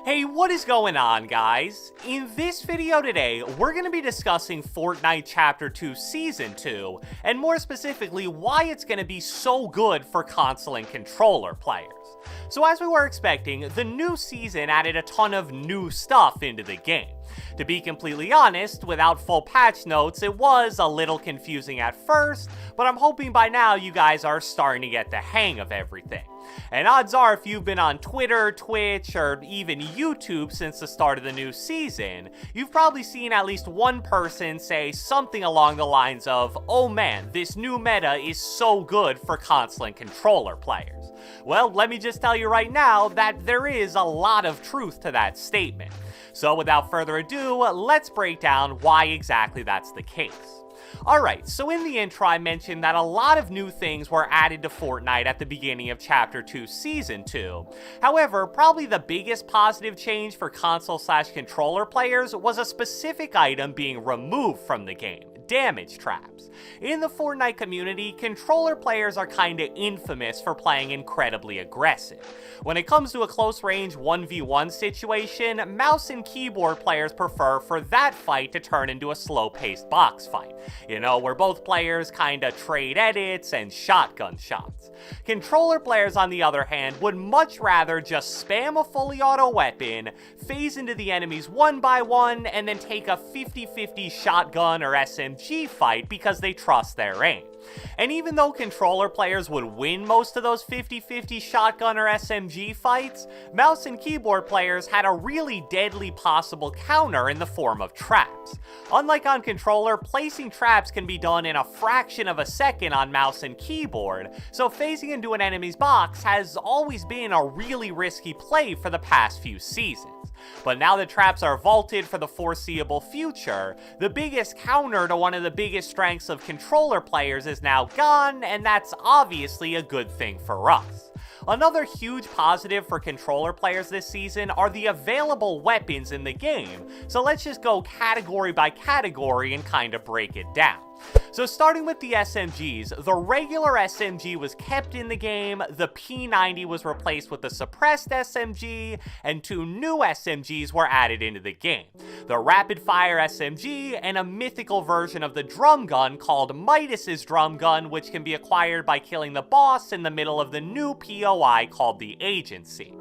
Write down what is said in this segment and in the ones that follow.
Hey, what is going on, guys? In this video today, we're going to be discussing Fortnite Chapter 2 Season 2, and more specifically, why it's going to be so good for console and controller players. So as we were expecting, the new season added a ton of new stuff into the game. To be completely honest, without full patch notes, it was a little confusing at first, but I'm hoping by now you guys are starting to get the hang of everything. And odds are, if you've been on Twitter, Twitch, or even YouTube since the start of the new season, you've probably seen at least one person say something along the lines of, "Oh man, this new meta is so good for console and controller players." Well, let me just tell you right now that there is a lot of truth to that statement. So without further ado, let's break down why exactly that's the case. Alright, so in the intro I mentioned that a lot of new things were added to Fortnite at the beginning of Chapter 2 Season 2. However, probably the biggest positive change for console/controller players was a specific item being removed from the game: damage traps. In the Fortnite community, controller players are kinda infamous for playing incredibly aggressive. When it comes to a close range 1v1 situation, mouse and keyboard players prefer for that fight to turn into a slow-paced box fight. You know, where both players kinda trade edits and shotgun shots. Controller players, on the other hand, would much rather just spam a fully auto weapon, phase into the enemies one by one, and then take a 50-50 shotgun or SMG fight because they trust their aim. And even though controller players would win most of those 50-50 shotgun or SMG fights, mouse and keyboard players had a really deadly possible counter in the form of traps. Unlike on controller, placing traps can be done in a fraction of a second on mouse and keyboard, so phasing into an enemy's box has always been a really risky play for the past few seasons. But now that traps are vaulted for the foreseeable future, the biggest counter to one of the biggest strengths of controller players is now gone, and that's obviously a good thing for us. Another huge positive for controller players this season are the available weapons in the game, so let's just go category by category and kinda break it down. So starting with the SMGs, the regular SMG was kept in the game, the P90 was replaced with the suppressed SMG, and two new SMGs were added into the game: the rapid fire SMG and a mythical version of the drum gun called Midas's drum gun, which can be acquired by killing the boss in the middle of the new POI called the Agency.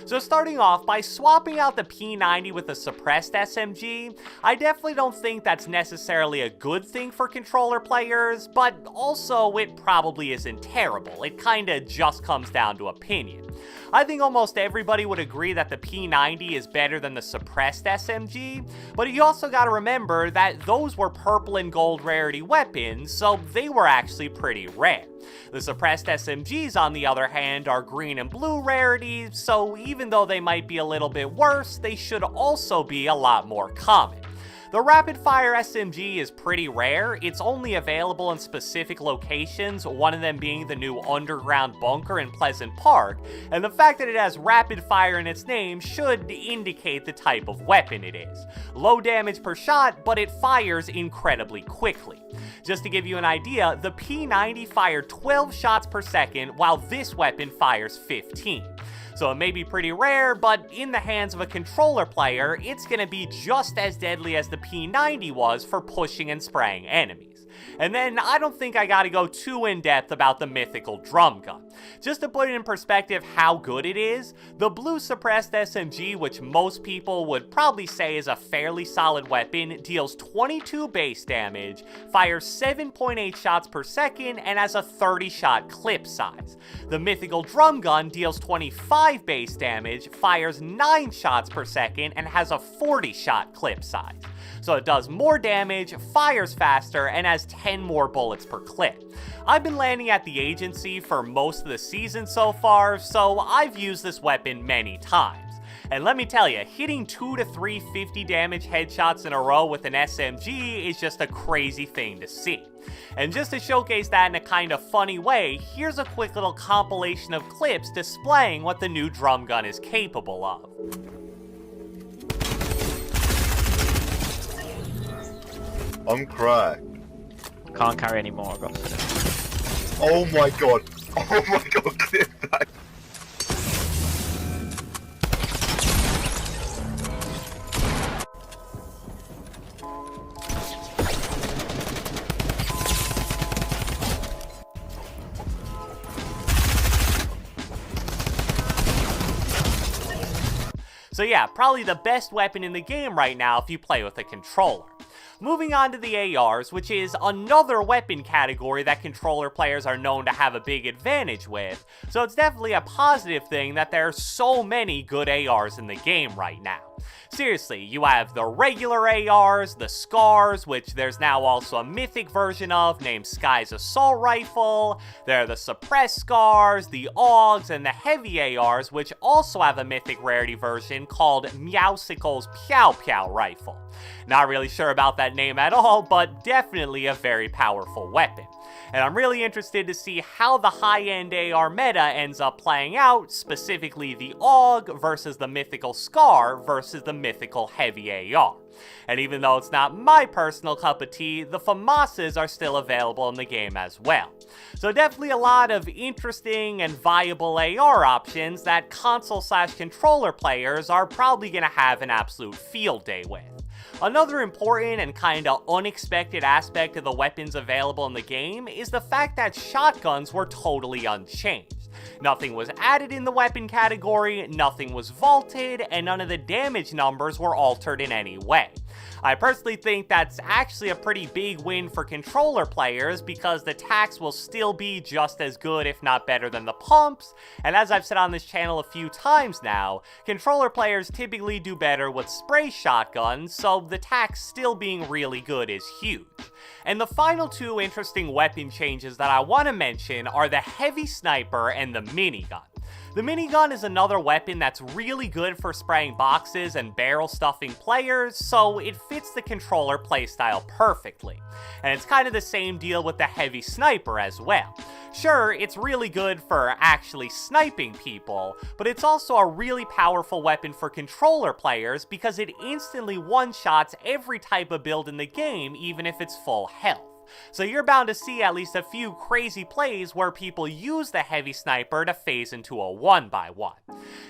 So starting off, by swapping out the P90 with the suppressed SMG, I definitely don't think that's necessarily a good thing for controller players, but also it probably isn't terrible. It kinda just comes down to opinion. I think almost everybody would agree that the P90 is better than the suppressed SMG, but you also gotta remember that those were purple and gold rarity weapons, so they were actually pretty rare. The suppressed SMGs, on the other hand, are green and blue rarities, so even though they might be a little bit worse, they should also be a lot more common. The rapid fire SMG is pretty rare. It's only available in specific locations, one of them being the new underground bunker in Pleasant Park, and the fact that it has rapid fire in its name should indicate the type of weapon it is. Low damage per shot, but it fires incredibly quickly. Just to give you an idea, the P90 fired 12 shots per second, while this weapon fires 15. So it may be pretty rare, but in the hands of a controller player, it's gonna be just as deadly as the P90 was for pushing and spraying enemies. And then I don't think I gotta go too in-depth about the mythical drum gun. Just to put it in perspective how good it is, the blue suppressed SMG, which most people would probably say is a fairly solid weapon, deals 22 base damage, fires 7.8 shots per second, and has a 30-shot clip size. The mythical drum gun deals 25 base damage, fires 9 shots per second, and has a 40-shot clip size. So it does more damage, fires faster, and has 10 more bullets per clip. I've been landing at the Agency for most of the season so far, so I've used this weapon many times. And let me tell you, hitting 2 to 3 50 damage headshots in a row with an SMG is just a crazy thing to see. And just to showcase that in a kind of funny way, here's a quick little compilation of clips displaying what the new drum gun is capable of. I'm cracked. Can't carry any more, I've got to say. Oh my god. Oh my god, clip that. So yeah, probably the best weapon in the game right now if you play with a controller. Moving on to the ARs, which is another weapon category that controller players are known to have a big advantage with, so it's definitely a positive thing that there are so many good ARs in the game right now. Seriously, you have the regular ARs, the Scars, which there's now also a mythic version of named Sky's Assault Rifle, there are the Suppressed Scars, the AUGs, and the heavy ARs, which also have a mythic rarity version called Meowsicle's Pow Pow Rifle. Not really sure about that name at all, but definitely a very powerful weapon. And I'm really interested to see how the high-end AR meta ends up playing out, specifically the AUG versus the mythical Scar versus the mythical heavy AR. And even though it's not my personal cup of tea, the FAMASas are still available in the game as well. So definitely a lot of interesting and viable AR options that console/controller players are probably going to have an absolute field day with. Another important and kinda unexpected aspect of the weapons available in the game is the fact that shotguns were totally unchanged. Nothing was added in the weapon category, nothing was vaulted, and none of the damage numbers were altered in any way. I personally think that's actually a pretty big win for controller players because the tacs will still be just as good if not better than the pumps, and as I've said on this channel a few times now, controller players typically do better with spray shotguns, so the tacs still being really good is huge. And the final two interesting weapon changes that I want to mention are the heavy sniper and the minigun. The minigun is another weapon that's really good for spraying boxes and barrel stuffing players, so it fits the controller playstyle perfectly. And it's kind of the same deal with the heavy sniper as well. Sure, it's really good for actually sniping people, but it's also a really powerful weapon for controller players because it instantly one-shots every type of build in the game, even if it's full health. So you're bound to see at least a few crazy plays where people use the heavy sniper to phase into a 1x1.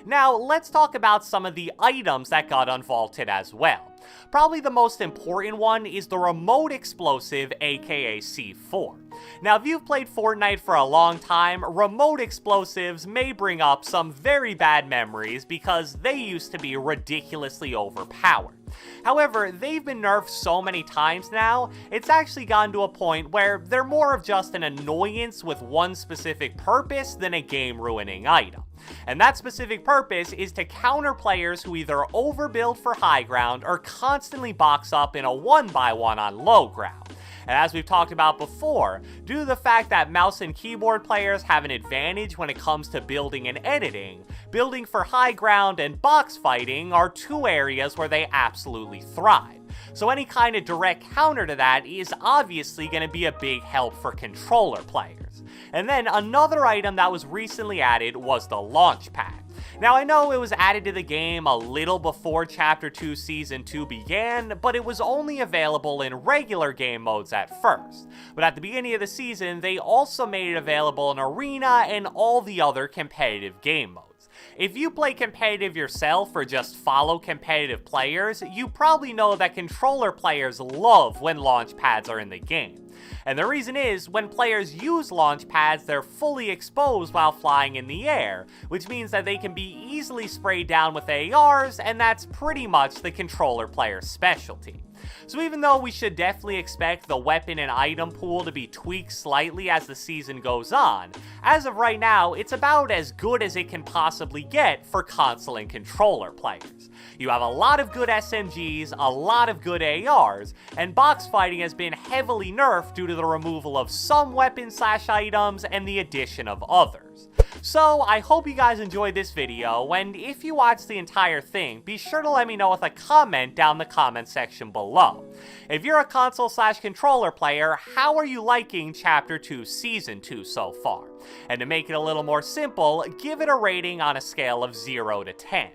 Now, let's talk about some of the items that got unvaulted as well. Probably the most important one is the remote explosive, aka C4. Now, if you've played Fortnite for a long time, remote explosives may bring up some very bad memories because they used to be ridiculously overpowered. However, they've been nerfed so many times now, it's actually gotten to a point where they're more of just an annoyance with one specific purpose than a game-ruining item. And that specific purpose is to counter players who either overbuild for high ground or constantly box up in a 1x1 on low ground. And as we've talked about before, due to the fact that mouse and keyboard players have an advantage when it comes to building and editing, building for high ground and box fighting are two areas where they absolutely thrive. So any kind of direct counter to that is obviously going to be a big help for controller players. And then another item that was recently added was the launch pad. Now, I know it was added to the game a little before Chapter 2 Season 2 began, but it was only available in regular game modes at first. But at the beginning of the season, they also made it available in Arena and all the other competitive game modes. If you play competitive yourself or just follow competitive players, you probably know that controller players love when launch pads are in the game. And the reason is, when players use launch pads, they're fully exposed while flying in the air, which means that they can be easily sprayed down with ARs, and that's pretty much the controller player's specialty. So even though we should definitely expect the weapon and item pool to be tweaked slightly as the season goes on, as of right now, it's about as good as it can possibly get for console and controller players. You have a lot of good SMGs, a lot of good ARs, and box fighting has been heavily nerfed due to the removal of some weapons/items and the addition of others. So, I hope you guys enjoyed this video, and if you watched the entire thing, be sure to let me know with a comment down the comment section below. If you're a console/controller player, how are you liking Chapter 2 Season 2 so far? And to make it a little more simple, give it a rating on a scale of 0 to 10.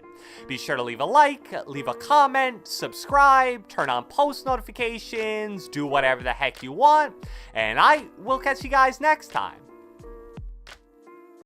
Be sure to leave a like, leave a comment, subscribe, turn on post notifications, do whatever the heck you want, and I will catch you guys next time.